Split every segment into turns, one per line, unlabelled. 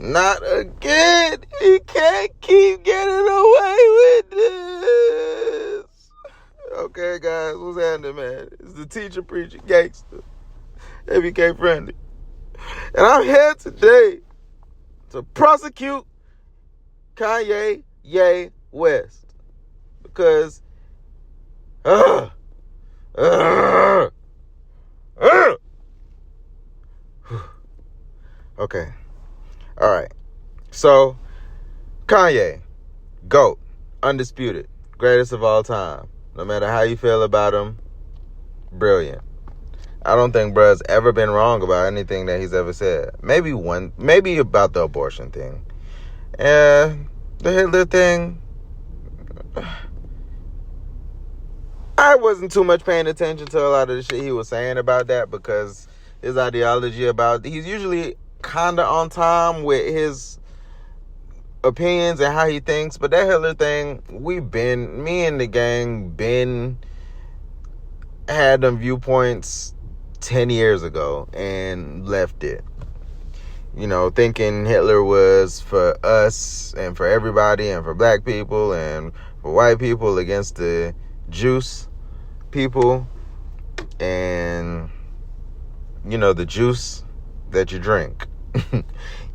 Not again. He can't keep getting away with this. Okay, guys, what's happening, man? It's the teacher, preacher, gangster, ABK Friendly. And I'm here today to prosecute Kanye West. Because, okay. All right. So, Kanye, GOAT, undisputed, greatest of all time. No matter how you feel about him, brilliant. I don't think bruh's ever been wrong about anything that he's ever said. Maybe about the abortion thing. And the Hitler thing, I wasn't too much paying attention to a lot of the shit he was saying about that because his ideology he's usually kind of on time with his opinions and how he thinks. But that Hitler thing, me and the gang had them viewpoints 10 years ago and left it. You know, thinking Hitler was for us and for everybody and for black people and for white people against the juice people and, you know, the juice that you drink.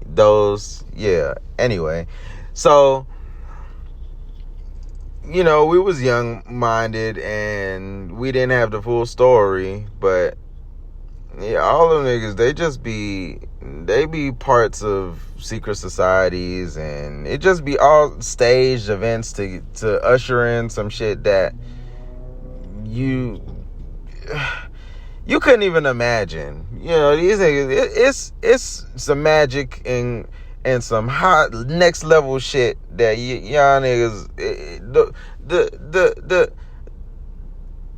Those, yeah. Anyway, so, you know, we was young-minded and we didn't have the full story, but yeah, all them niggas, they be parts of secret societies, and it just be all staged events to usher in some shit that you couldn't even imagine. You know, these niggas, it's some magic and some hot next level shit that y'all niggas,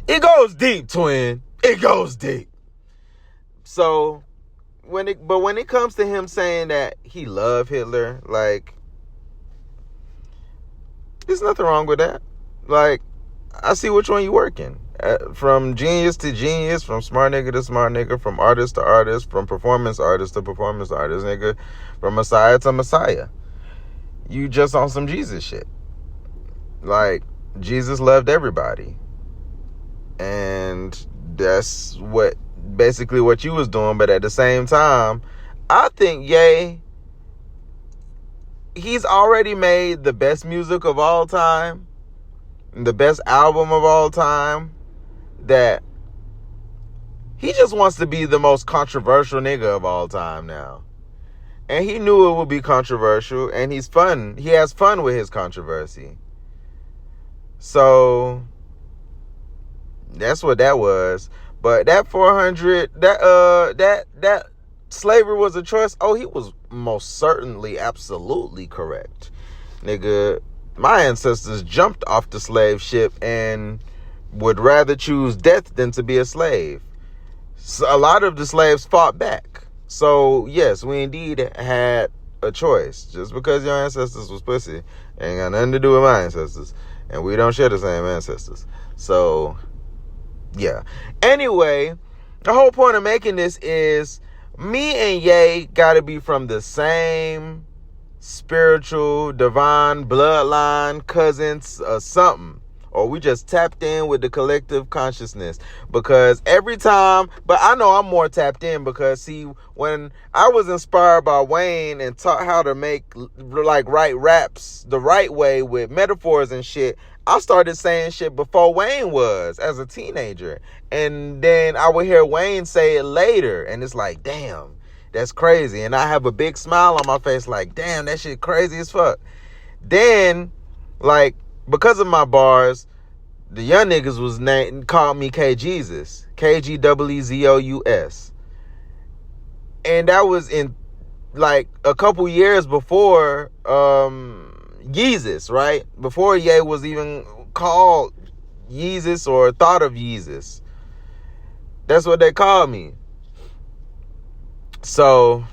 it goes deep, twin. It goes deep. So, when it comes to him saying that he loved Hitler, like, there's nothing wrong with that. Like, I see which one you working. From genius to genius, from smart nigga to smart nigga, from artist to artist, from performance artist to performance artist, nigga, from Messiah to Messiah. You just on some Jesus shit. Like, Jesus loved everybody. And that's basically what you was doing. But at the same time, I think he's already made the best music of all time, the best album of all time, that he just wants to be the most controversial nigga of all time now. And he knew it would be controversial, and he has fun with his controversy. So that's what that was. But that 400, that slavery was a choice. Oh, he was most certainly, absolutely correct. Nigga, my ancestors jumped off the slave ship and would rather choose death than to be a slave. So a lot of the slaves fought back. So, yes, we indeed had a choice. Just because your ancestors was pussy ain't got nothing to do with my ancestors. And we don't share the same ancestors. So, yeah. Anyway, the whole point of making this is me and Ye gotta be from the same spiritual, divine, bloodline, cousins, or something. Or we just tapped in with the collective consciousness. Because every time, but I know I'm more tapped in because, see, when I was inspired by Wayne and taught how to write raps the right way with metaphors and shit, I started saying shit before Wayne was as a teenager. And then I would hear Wayne say it later. And it's like, damn, that's crazy. And I have a big smile on my face like, damn, that shit crazy as fuck. Then, like, because of my bars, the young niggas called me K-Jesus. KGEEZOUS. And that was in, like, a couple years before Yeezus, right? Before Ye was even called Yeezus or thought of Yeezus. That's what they called me. So,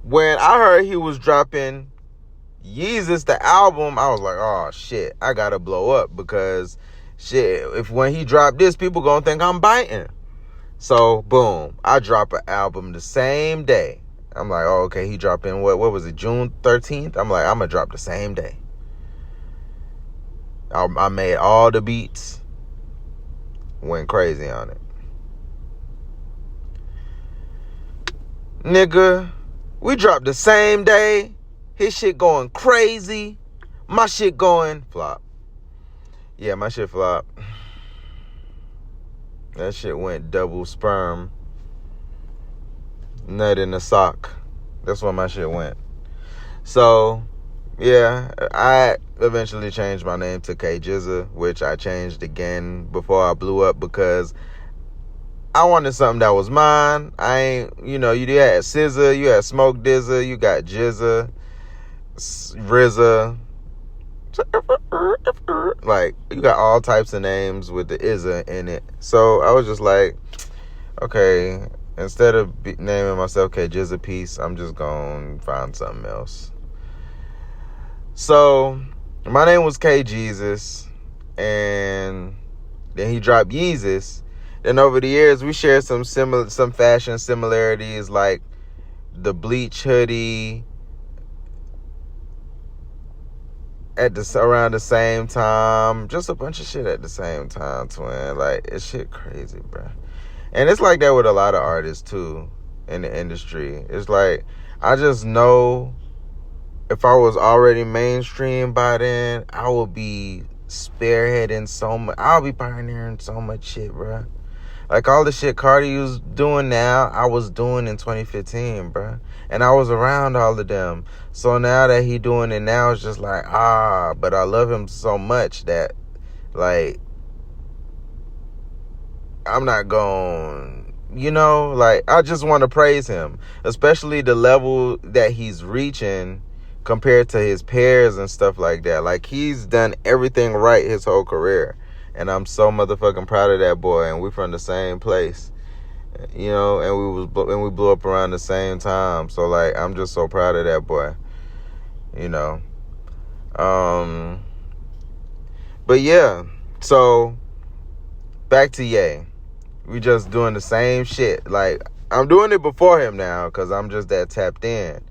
when I heard he was dropping Yeezus, the album, I was like, oh, shit, I gotta blow up because, shit, when he dropped this, people gonna think I'm biting. So, boom, I drop an album the same day. I'm like, oh, okay, he dropped in, what was it, June 13th? I'm like, I'm going to drop the same day. I made all the beats, went crazy on it. Nigga, we dropped the same day. His shit going crazy. My shit going flop. Yeah, my shit flop. That shit went double sperm. Nut in the sock. That's where my shit went. So, yeah, I eventually changed my name to K Jizza, which I changed again before I blew up because I wanted something that was mine. I ain't, you had SZA, you had Smoke Dizza, you got Jizza, RZA. Like, you got all types of names with the Izza in it. So I was just like, okay, instead of naming myself K Jizza Peace, I'm just gonna find something else. So my name was K Jesus, and then he dropped Yeezus. Then over the years, we shared some fashion similarities, like the bleach hoodie around the same time. Just a bunch of shit at the same time, twin. Like, it's shit crazy, bro. And it's like that with a lot of artists, too, in the industry. It's like, I just know if I was already mainstream by then, I would be spearheading so much. I'll be pioneering so much shit, bro. Like, all the shit Cardi was doing now, I was doing in 2015, bro. And I was around all of them. So now that he doing it now, it's just like, but I love him so much that, like, I'm not going, like, I just want to praise him. Especially the level that he's reaching compared to his peers and stuff like that. Like, he's done everything right his whole career. And I'm so motherfucking proud of that boy. And we from the same place, and we blew up around the same time. So, like, I'm just so proud of that boy, But yeah, so back to Ye. We just doing the same shit. Like, I'm doing it before him now because I'm just that tapped in.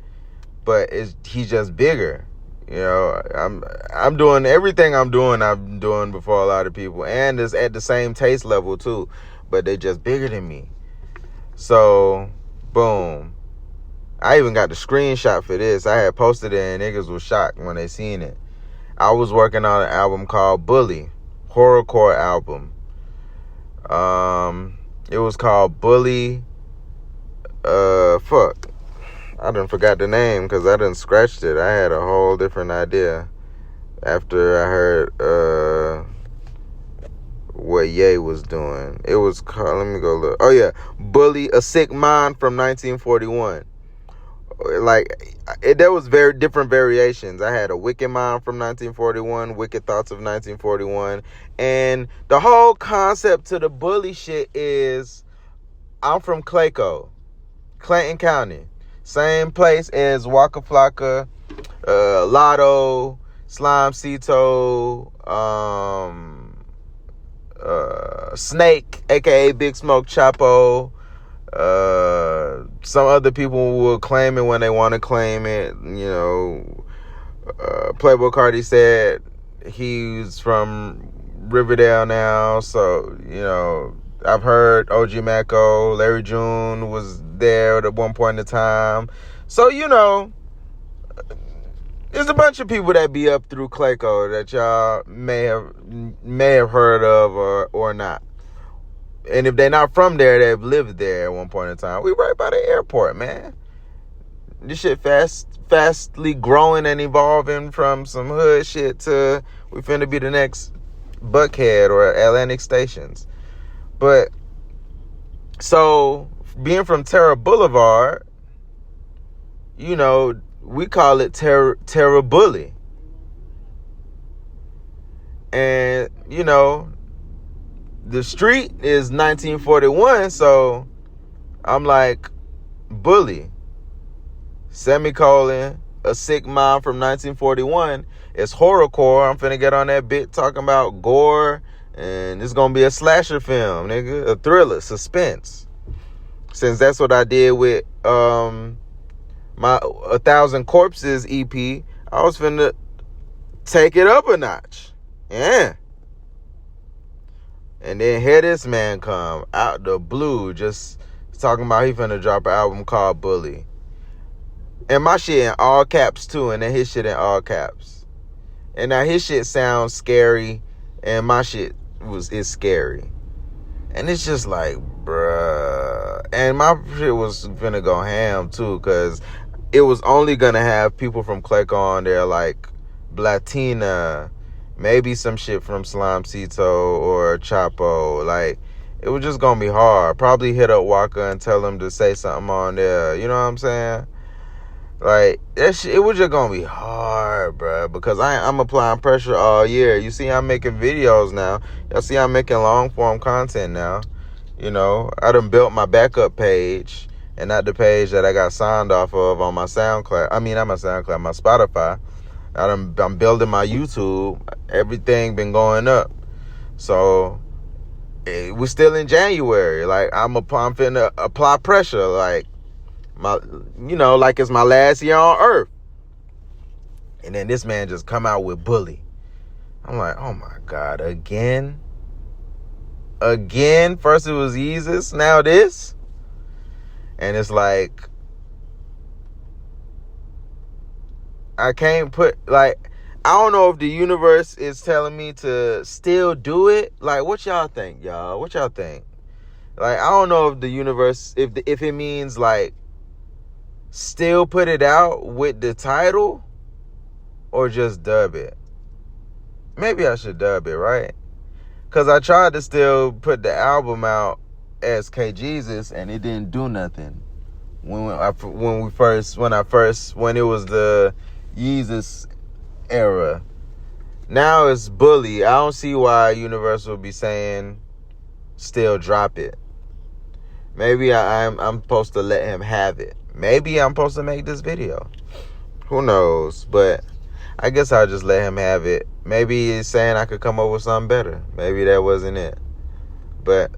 But he's just bigger. I'm doing everything I'm doing before a lot of people, and it's at the same taste level too, but they just bigger than me. So, boom. I even got the screenshot for this. I had posted it and niggas was shocked when they seen it. I was working on an album called Bully, horrorcore album. It was called Bully. I done forgot the name because I done scratched it. I had a whole different idea after I heard what Ye was doing. It was called, let me go look. Oh yeah, Bully, A Sick Mind from 1941. Like, there was very different variations. I had a Wicked Mind from 1941, Wicked Thoughts of 1941. And the whole concept to the Bully shit is, I'm from Clayco, Clinton County. Same place as Waka Flocka, Lotto, Slime Cito, Snake, aka Big Smoke Chapo. Some other people will claim it when they want to claim it. Playboy Cardi said he's from Riverdale now, so I've heard OG Macko, Larry June was there at one point in time. So, there's a bunch of people that be up through Clayco that y'all may have heard of or not. And if they're not from there, they've lived there at one point in time. We right by the airport, man. This shit fastly growing and evolving from some hood shit to we finna be the next Buckhead or Atlantic Stations. But, so, being from Terra Boulevard, we call it Terra Bully. And, the street is 1941, so I'm like, Bully, semicolon, A Sick Mind from 1941. It's horrorcore. I'm finna get on that bit talking about gore, and it's gonna be a slasher film, nigga, a thriller, suspense. Since that's what I did with my 1,000 Corpses EP, I was finna take it up a notch. Yeah. And then here this man come out the blue, just talking about he finna drop an album called Bully. And my shit in all caps too, and then his shit in all caps. And now his shit sounds scary, and my shit is scary. And it's just like, bruh. And my shit was finna go ham too, because it was only gonna have people from Clayco on there, like Blatina, maybe some shit from Slimecito or Chapo. Like, it was just gonna be hard. Probably hit up Waka and tell him to say something on there. You know what I'm saying? Like, that shit, it was just gonna be hard, bruh, because I'm applying pressure all year. You see I'm making videos now. Y'all see I'm making long-form content now. You know, I done built my backup page, and not the page that I got signed off of on my SoundCloud. I mean, not my SoundCloud, my Spotify. I'm building my YouTube. Everything been going up. So, we're still in January. Like, I'm finna apply pressure, like, like it's my last year on earth. And then this man just come out with Bully. I'm like, oh my God, again? First it was Yeezus, now this? And it's like, I can't put, like, I don't know if the universe is telling me to still do it. Like, what y'all think, y'all? What y'all think? Like, I don't know if the universe, if it means, like, still put it out with the title or just dub it. Maybe I should dub it, right? Because I tried to still put the album out as K Jesus and it didn't do nothing. When it was the Yeezus era. Now it's Bully. I don't see why Universal would be saying still drop it. Maybe I'm supposed to let him have it. Maybe I'm supposed to make this video. Who knows? But I guess I'll just let him have it. Maybe he's saying I could come up with something better. Maybe that wasn't it. But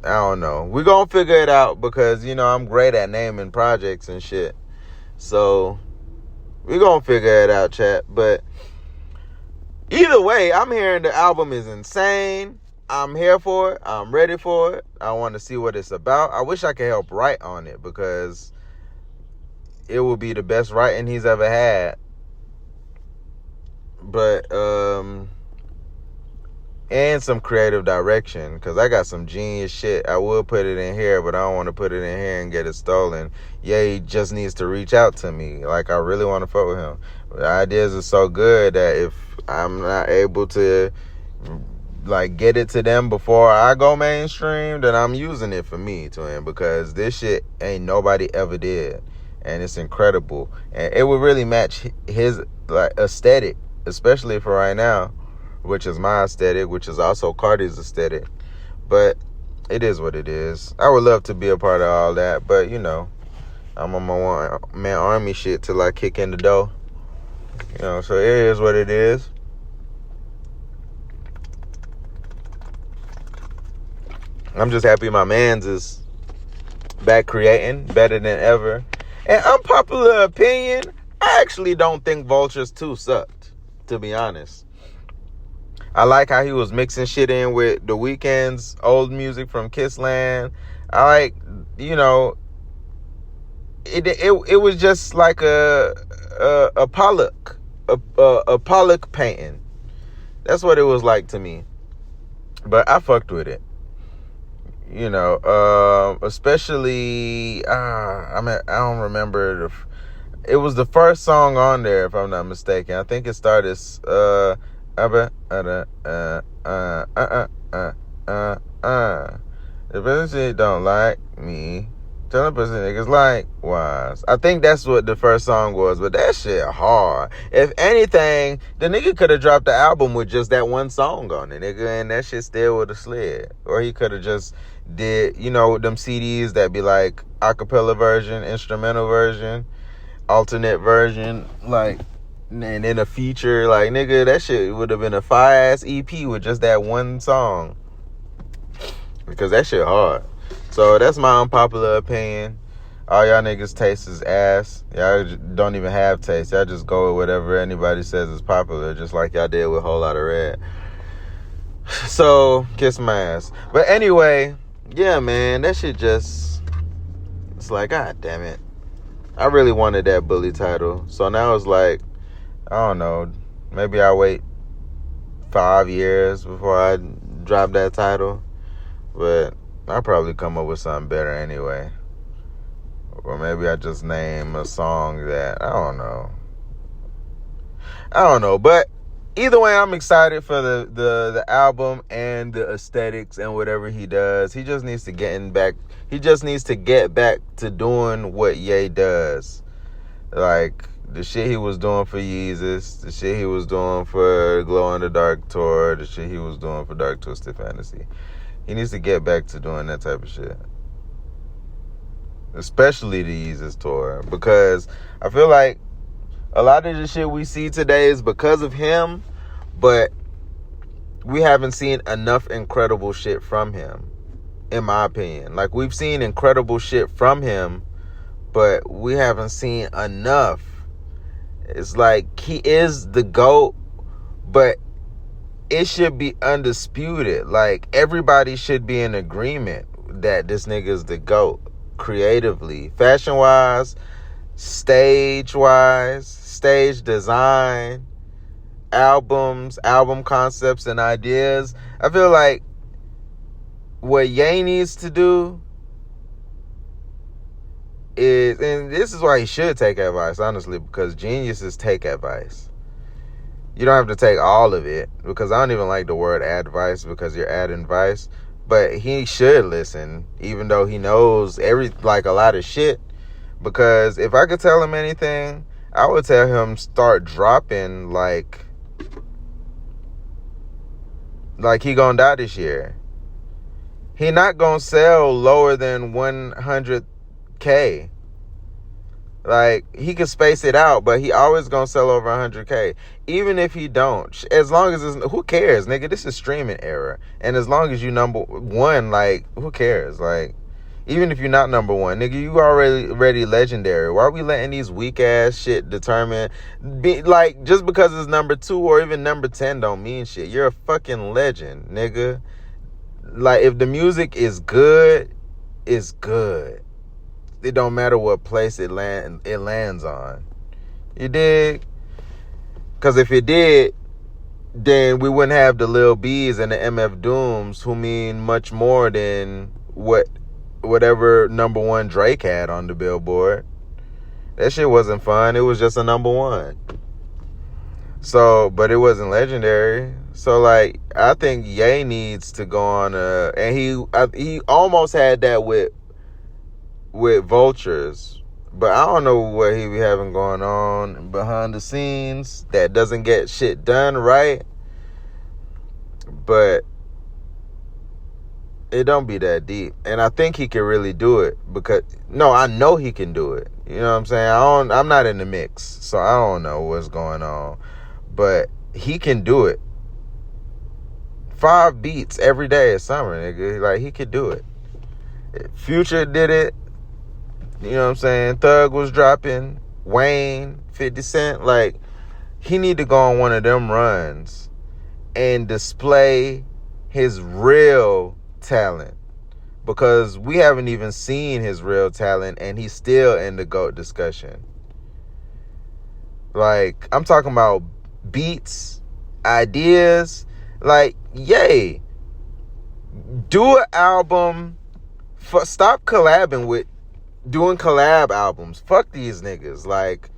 I don't know. We're going to figure it out because, I'm great at naming projects and shit. So we're going to figure it out, chat. But either way, I'm hearing the album is insane. I'm here for it. I'm ready for it. I want to see what it's about. I wish I could help write on it because it would be the best writing he's ever had. But, and some creative direction because I got some genius shit. I would put it in here, but I don't want to put it in here and get it stolen. Yeah, he just needs to reach out to me. Like, I really want to fuck with him. The ideas are so good that if I'm not able to like get it to them before I go mainstream, then I'm using it for me to him because this shit ain't nobody ever did, and it's incredible, and it would really match his like aesthetic, especially for right now, which is my aesthetic, which is also Cardi's aesthetic. But it is what it is. I would love to be a part of all that, but I'm on my one-man army shit till I kick in the door. So it is what it is. I'm just happy my mans is back creating better than ever. And unpopular opinion, I actually don't think Vultures 2 sucked, to be honest. I like how he was mixing shit in with The Weeknd's old music from Kissland. I like, it was just like a Pollock, a Pollock painting. That's what it was like to me. But I fucked with it. Especially, I don't remember. It was the first song on there, if I'm not mistaken. I think it started, the person don't like me. Tell the person niggas likewise. I think that's what the first song was, but that shit hard. If anything, the nigga could have dropped the album with just that one song on it, nigga, and that shit still would have slid. Or he could have just did, them CDs that be like acapella version, instrumental version, alternate version, like, and then a feature, like, nigga, that shit would have been a fire-ass EP with just that one song. Because that shit hard. So that's my unpopular opinion. All y'all niggas taste is ass. Y'all don't even have taste. Y'all just go with whatever anybody says is popular, just like y'all did with Whole Lotta Red. So, kiss my ass. But anyway, yeah, man, that shit just... It's like, god damn it. I really wanted that Bully title. So now it's like, I don't know, maybe I wait 5 years before I drop that title. But I'll probably come up with something better anyway. Or maybe I just name a song that, I don't know. But either way, I'm excited for the album and the aesthetics and whatever he does. He just needs to get back to doing what Ye does. Like the shit he was doing for Yeezus, the shit he was doing for Glow in the Dark Tour, the shit he was doing for Dark Twisted Fantasy. He needs to get back to doing that type of shit. Especially the Yeezus tour. Because I feel like a lot of the shit we see today is because of him, but we haven't seen enough incredible shit from him, in my opinion. Like, we've seen incredible shit from him, but we haven't seen enough. It's like, he is the GOAT, but it should be undisputed. Like, everybody should be in agreement that this nigga is the GOAT. Creatively, fashion-wise, stage-wise, stage design, albums, album concepts and ideas. I feel like what Ye needs to do is, and this is why he should take advice, honestly, because geniuses take advice. You don't have to take all of it, because I don't even like the word advice, because you're adding advice. But he should listen, even though he knows a lot of shit. Because if I could tell him anything, I would tell him start dropping like he gonna die this year. He not gonna sell lower than 100K. Like, he can space it out, but he always gonna sell over 100K. Even if he don't, as long as it's, who cares, nigga? This is streaming era, and as long as you number one, like, who cares? Like, even if you're not number one, nigga, you already legendary. Why are we letting these weak ass shit determine? Just because it's number 2 or even number 10 don't mean shit. You're a fucking legend, nigga. Like, if the music is good, it's good. It don't matter what place it lands on. You dig? Because if it did, then we wouldn't have the Lil B's and the MF Dooms, who mean much more than whatever number 1 Drake had on the Billboard. That shit wasn't fun. It was just a number 1. So, but it wasn't legendary. So, like, I think Ye needs to go on and he almost had that with Vultures, but I don't know what he be having going on behind the scenes that doesn't get shit done right. But it don't be that deep, and I think he can really do it, because I know he can do it. You know what I'm saying? I'm not in the mix, so I don't know what's going on, but he can do it. 5 beats every day is summer, nigga. Like, he could do it. Future did it. You know what I'm saying? Thug was dropping. Wayne, 50 Cent. Like, he need to go on one of them runs and display his real talent. Because we haven't even seen his real talent, and he's still in the GOAT discussion. Like, I'm talking about beats, ideas. Like, yay. Do an album. Stop doing collab albums. Fuck these niggas. Like,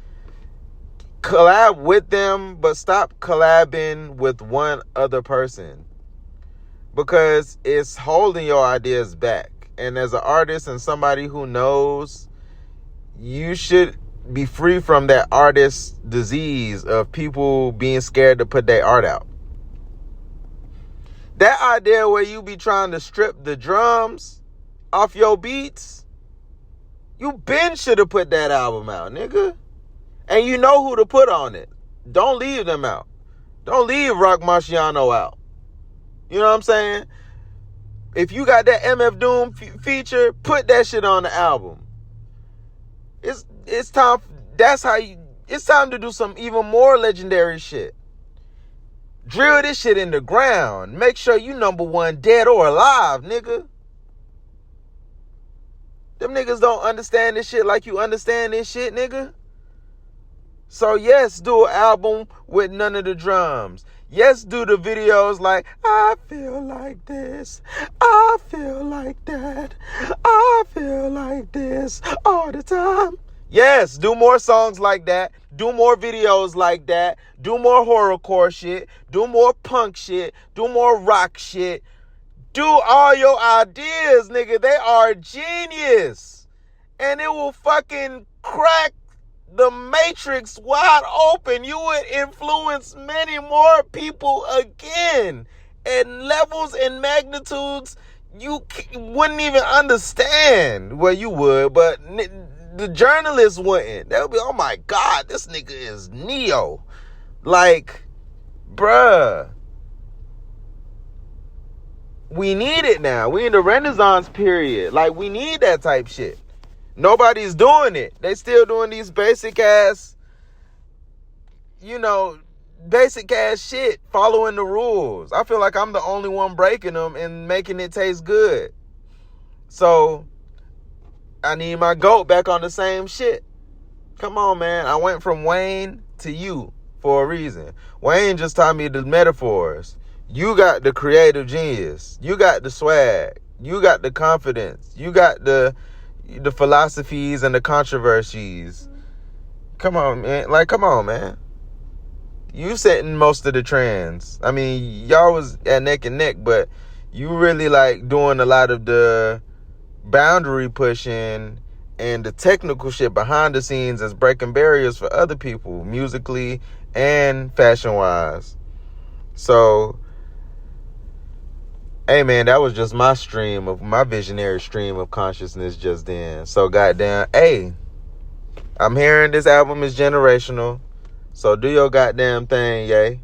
collab with them, but stop collabing with one other person, because it's holding your ideas back. And as an artist and somebody who knows, you should be free from that artist disease of people being scared to put their art out. That idea where you be trying to strip the drums off your beats, you been should have put that album out, nigga. And you know who to put on it. Don't leave them out. Don't leave Rock Marciano out. You know what I'm saying? If you got that MF Doom feature, put that shit on the album. It's time. That's how you. It's time to do some even more legendary shit. Drill this shit in the ground. Make sure you number one, dead or alive, nigga. Them niggas don't understand this shit like you understand this shit, nigga. So yes, do an album with none of the drums. Yes, do the videos like, I feel like this, I feel like that, I feel like this all the time. Yes, do more songs like that. Do more videos like that. Do more horrorcore shit. Do more punk shit. Do more rock shit. Do all your ideas, nigga. They are genius. And it will fucking crack the matrix wide open. You would influence many more people again at levels and magnitudes you wouldn't even understand. Well, you would, but the journalists wouldn't. They'll be, oh my God, this nigga is Neo. Like, bruh. We need it now. We in the Renaissance period. Like, we need that type shit. Nobody's doing it. They still doing these basic ass shit, following the rules. I feel like I'm the only one breaking them and making it taste good. So, I need my goat back on the same shit. Come on, man. I went from Wayne to you for a reason. Wayne just taught me the metaphors. You got the creative genius. You got the swag. You got the confidence. You got the philosophies and the controversies. Come on, man. Like, come on, man. You setting most of the trends. I mean, y'all was at neck and neck, but you really like doing a lot of the boundary pushing and the technical shit behind the scenes is breaking barriers for other people, musically and fashion-wise. So, hey man, that was just my visionary stream of consciousness just then. So goddamn, hey, I'm hearing this album is generational. So do your goddamn thing, yay.